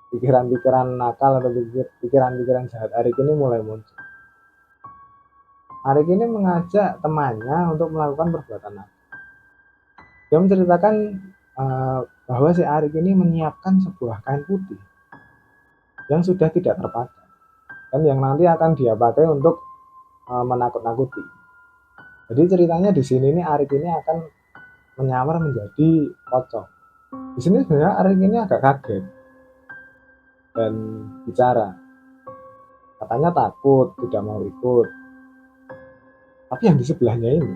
pikiran-pikiran nakal atau pikiran-pikiran jahat Arik ini mulai muncul. Arik ini mengajak temannya untuk melakukan perbuatan nakal. Dia menceritakan bahwa si Arik ini menyiapkan sebuah kain putih yang sudah tidak terpakai dan yang nanti akan dia pakai untuk menakut-nakuti. Jadi ceritanya di sini ini Arik ini akan menyamar menjadi pocong. Di sini sebenarnya Arik ini agak kaget dan bicara. Katanya takut, tidak mau ikut. Tapi yang di sebelahnya ini,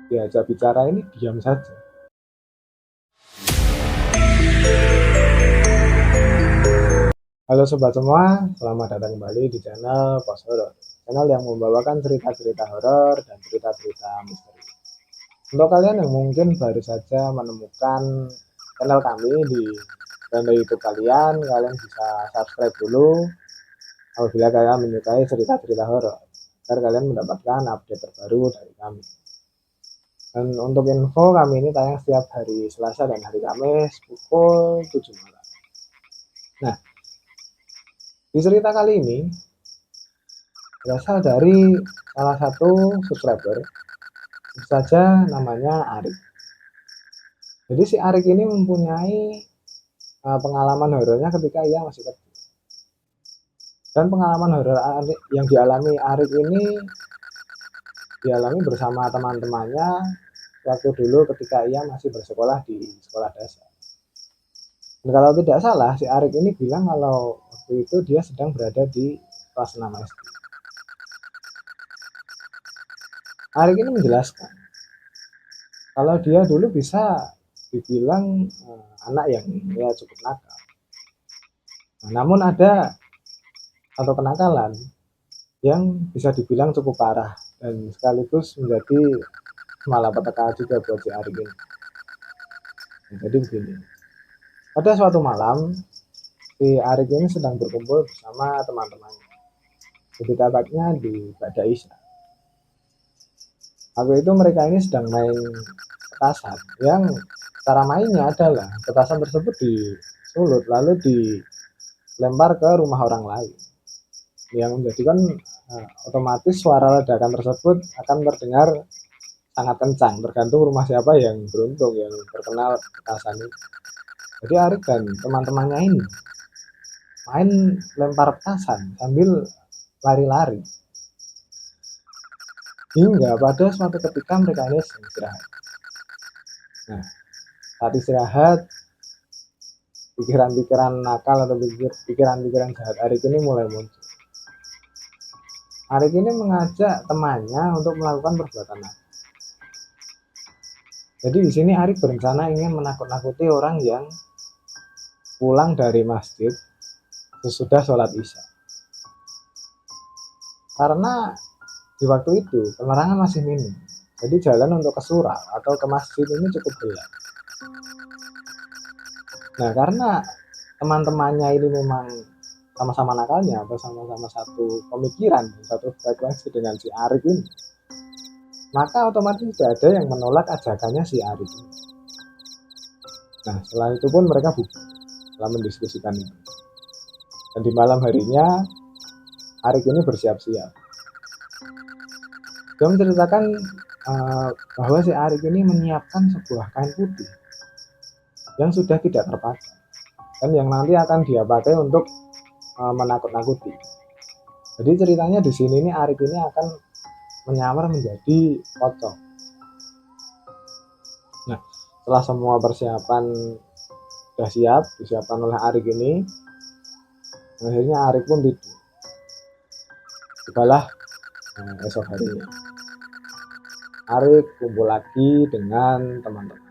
diajak bicara ini diam saja. Halo sobat semua, selamat datang kembali di channel Pos Horor. Channel yang membawakan cerita-cerita horor dan cerita-cerita misteri. Untuk kalian yang mungkin baru saja menemukan channel kami di channel YouTube kalian bisa subscribe dulu apabila kalian menyukai cerita-cerita horor, agar kalian mendapatkan update terbaru dari kami. Dan untuk info, kami ini tayang setiap hari Selasa dan hari Kamis pukul 7 malam. Nah, di cerita kali ini berasal dari salah satu subscriber saja, namanya Arik. Jadi si Arik ini mempunyai pengalaman horornya ketika ia masih kecil. Dan pengalaman horor yang dialami Arik ini dialami bersama teman-temannya waktu dulu ketika ia masih bersekolah di sekolah dasar. Dan kalau tidak salah, si Arik ini bilang kalau waktu itu dia sedang berada di kelas 6 SD. Arik ini menjelaskan kalau dia dulu bisa dibilang anak yang ya cukup nakal. Nah, namun ada atau kenakalan yang bisa dibilang cukup parah dan sekaligus menjadi malapetaka juga buat si Arik ini. Nah, jadi begini, pada suatu malam si Arik ini sedang berkumpul bersama teman-temannya. Lebih tepatnya di Bada Isya. Waktu itu mereka ini sedang main petasan yang cara mainnya adalah petasan tersebut disulut lalu dilempar ke rumah orang lain, yang menjadikan otomatis suara ledakan tersebut akan terdengar sangat kencang tergantung rumah siapa yang beruntung yang terkenal petasan itu. Jadi Arik dan teman-temannya ini main lempar petasan sambil lari-lari hingga pada suatu ketika mereka ini istirahat. Nah, saat istirahat, pikiran-pikiran nakal atau pikiran-pikiran jahat Arik ini mulai muncul. Arik ini mengajak temannya untuk melakukan perbuatan nakal. Jadi di sini Arik berencana ingin menakut-nakuti orang yang pulang dari masjid sesudah sholat isya. Karena di waktu itu penerangan masih minim, jadi jalan untuk ke surau atau ke masjid ini cukup gelap. Nah, karena teman-temannya ini memang sama-sama nakalnya atau sama-sama satu pemikiran, satu frekuensi dengan si Arik ini, maka otomatis tidak ada yang menolak ajakannya si Arik ini. Nah, setelah itu pun mereka bubar setelah mendiskusikan itu. Dan di malam harinya Arik ini bersiap-siap. Dia menceritakan bahwa si Arik ini menyiapkan sebuah kain putih yang sudah tidak terpakai dan yang nanti akan dia pakai untuk menakut-nakuti. Jadi ceritanya di sini ini Arik ini akan menyamar menjadi pocong. Nah, setelah semua persiapan sudah siap, disiapkan oleh Arik ini, akhirnya Arik pun tidur. Tibalah esok harinya, Arik kumpul lagi dengan teman-teman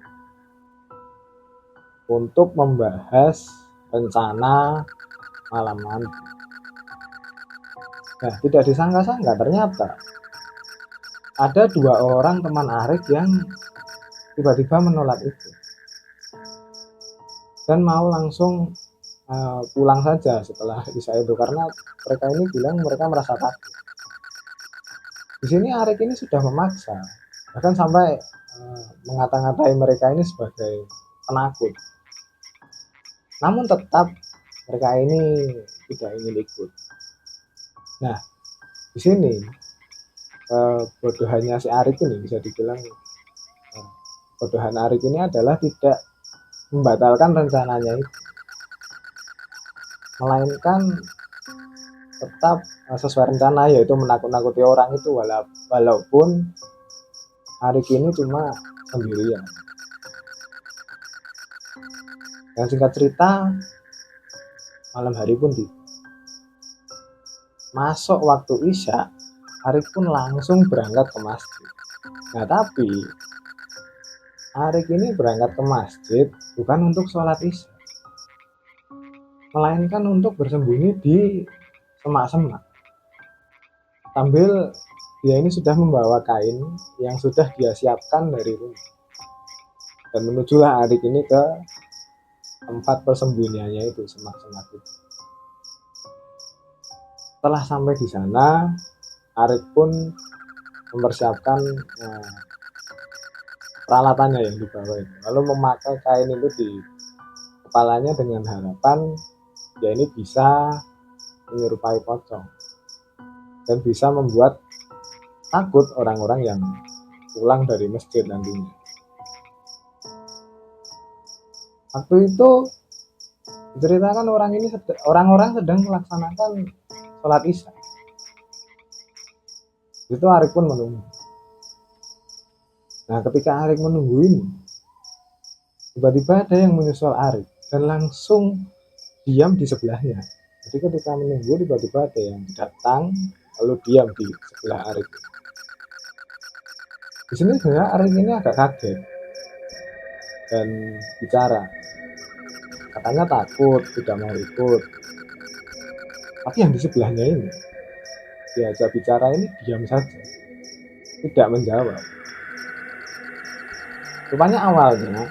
untuk membahas rencana malam nanti. Nah, tidak disangka-sangka ternyata ada dua orang teman Arik yang tiba-tiba menolak itu dan mau langsung pulang saja setelah isya itu, karena mereka ini bilang mereka merasa takut. Di sini Arik ini sudah memaksa, bahkan sampai mengata-ngatai mereka ini sebagai penakut. Namun tetap mereka ini tidak ingin ikut. Nah, di sini bodohannya si Arik ini bisa dibilang, bodohan Arik ini adalah tidak membatalkan rencananya itu, melainkan tetap sesuai rencana, yaitu menakut-nakuti orang itu, walaupun Arik ini cuma sendirian. Dan singkat cerita, malam hari pun masuk waktu Isya, Arik pun langsung berangkat ke masjid. Nah, tapi Arik ini berangkat ke masjid bukan untuk sholat Isya, melainkan untuk bersembunyi di semak-semak, sambil dia ini sudah membawa kain yang sudah dia siapkan dari rumah. Dan menujulah Arik ini ke tempat persembunyiannya itu, semak-semak itu. Setelah sampai di sana, Arik pun mempersiapkan peralatannya yang dibawa itu, lalu memakai kain itu di kepalanya dengan harapan dia ini bisa menyerupai pocong dan bisa membuat takut orang-orang yang pulang dari masjid nantinya. Waktu itu diceritakan orang-orang sedang melaksanakan sholat Isya. Itu Arik pun menunggu. Nah, ketika Arik menunggu ini, tiba-tiba ada yang menyusul Arik dan langsung diam di sebelahnya. Jadi ketika menunggu, tiba-tiba ada yang datang lalu diam di sebelah Arik. Di sini sebenarnya Arik ini agak kaget dan bicara. Katanya takut, tidak mau ikut. Tapi yang di sebelahnya ini, diajak bicara ini diam saja, tidak menjawab. Rupanya awalnya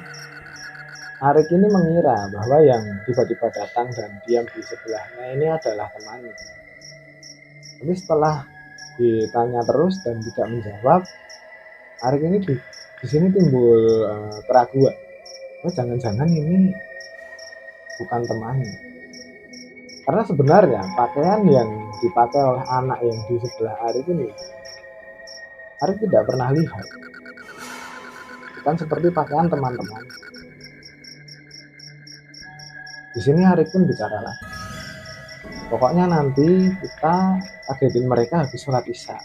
Arik ini mengira bahwa yang tiba-tiba datang dan diam di sebelahnya ini adalah temannya. Tapi setelah ditanya terus dan tidak menjawab, Arik ini di sini timbul keraguan. Oh, jangan-jangan ini bukan temannya. Karena sebenarnya pakaian yang dipakai oleh anak yang di sebelah Arik ini, Arik tidak pernah lihat. Bukan seperti pakaian teman-teman. Di sini Arik pun bicara lagi. Pokoknya nanti kita kagetin mereka habis sholat Isya.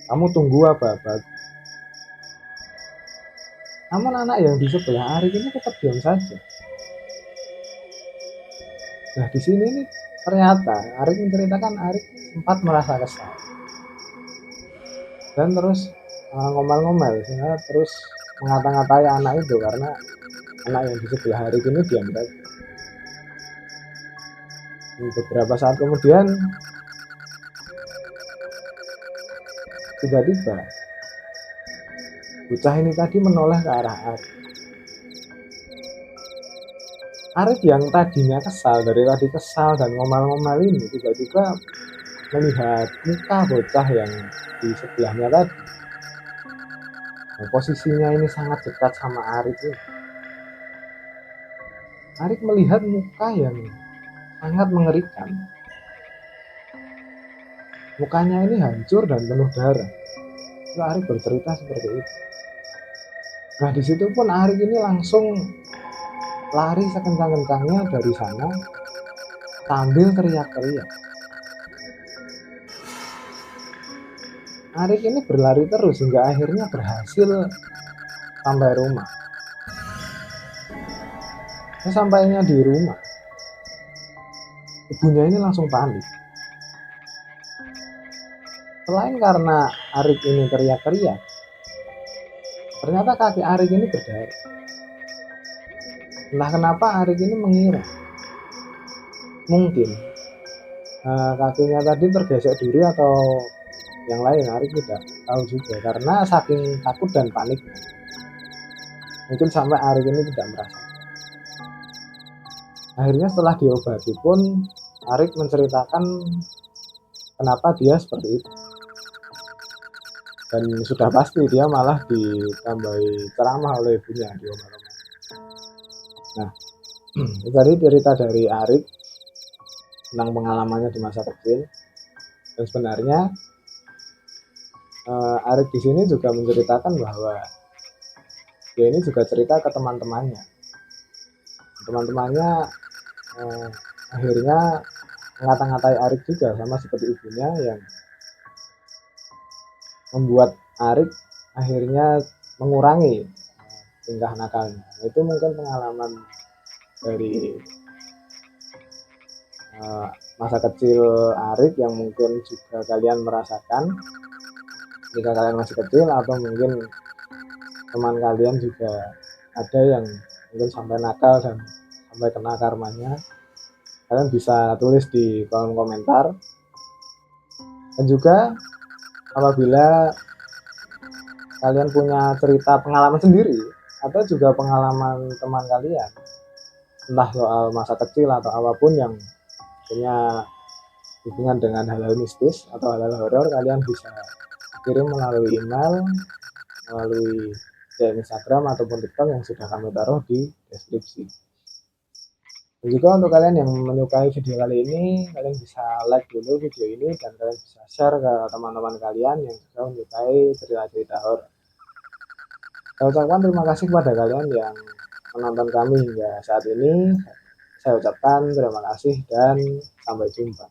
Kamu tunggu apa-apa. Namun anak yang di sebelah Arik ini tetap diam saja. Nah, di sini nih ternyata Arik menceritakan Arik sempat merasa kesal dan terus ngomel-ngomel, sehingga terus mengata-ngatai anak itu karena anak yang di sebelah Arik ini diam saja. Beberapa saat kemudian tiba-tiba bocah ini tadi menoleh ke arah Arik. Arik yang tadinya dari tadi kesal dan ngomel-ngomel ini tiba-tiba melihat muka bocah yang di sebelahnya tadi. Nah, posisinya ini sangat dekat sama Arik ini. Arik melihat muka yang sangat mengerikan. Mukanya ini hancur dan penuh darah. Lalu Arik bercerita seperti itu. Nah, di situ pun Arik ini langsung lari sekencang-kencangnya dari sana sambil teriak-teriak. Arik ini berlari terus hingga akhirnya berhasil sampai rumah. Sampainya di rumah, ibunya ini langsung panik. Selain karena Arik ini teriak-teriak, ternyata kaki Arik ini berdarah. Entah kenapa Arik ini mengira mungkin kakinya tadi tergesek duri atau yang lain. Arik tidak tahu juga karena saking takut dan panik. Mungkin sampai Arik ini tidak merasa. Akhirnya setelah diobati pun Arik menceritakan kenapa dia seperti itu. Dan sudah pasti dia malah ditambahi ceramah oleh ibunya di rumah. Nah, tadi cerita dari Arik. tentang pengalamannya di masa kecil. Dan sebenarnya Arik di sini juga menceritakan bahwa dia ini juga cerita ke teman-temannya. Teman-temannya akhirnya ngata-ngatai Arik juga, sama seperti ibunya yang membuat Arik akhirnya mengurangi tingkah nakalnya. Itu mungkin pengalaman dari masa kecil Arik yang mungkin juga kalian merasakan jika kalian masih kecil, atau mungkin teman kalian juga ada yang mungkin sampai nakal dan sampai kena karmanya. Kalian bisa tulis di kolom komentar. Dan juga apabila kalian punya cerita pengalaman sendiri atau juga pengalaman teman kalian, entah soal masa kecil atau apapun yang punya hubungan dengan hal-hal mistis atau hal-hal horor, kalian bisa kirim melalui email, melalui DM Instagram ataupun TikTok yang sudah kami taruh di deskripsi. Dan juga untuk kalian yang menyukai video kali ini, kalian bisa like dulu video ini dan kalian bisa share ke teman-teman kalian yang juga menyukai cerita-cerita horor. Saya ucapkan terima kasih kepada kalian yang menonton kami hingga saat ini. Saya ucapkan terima kasih dan sampai jumpa.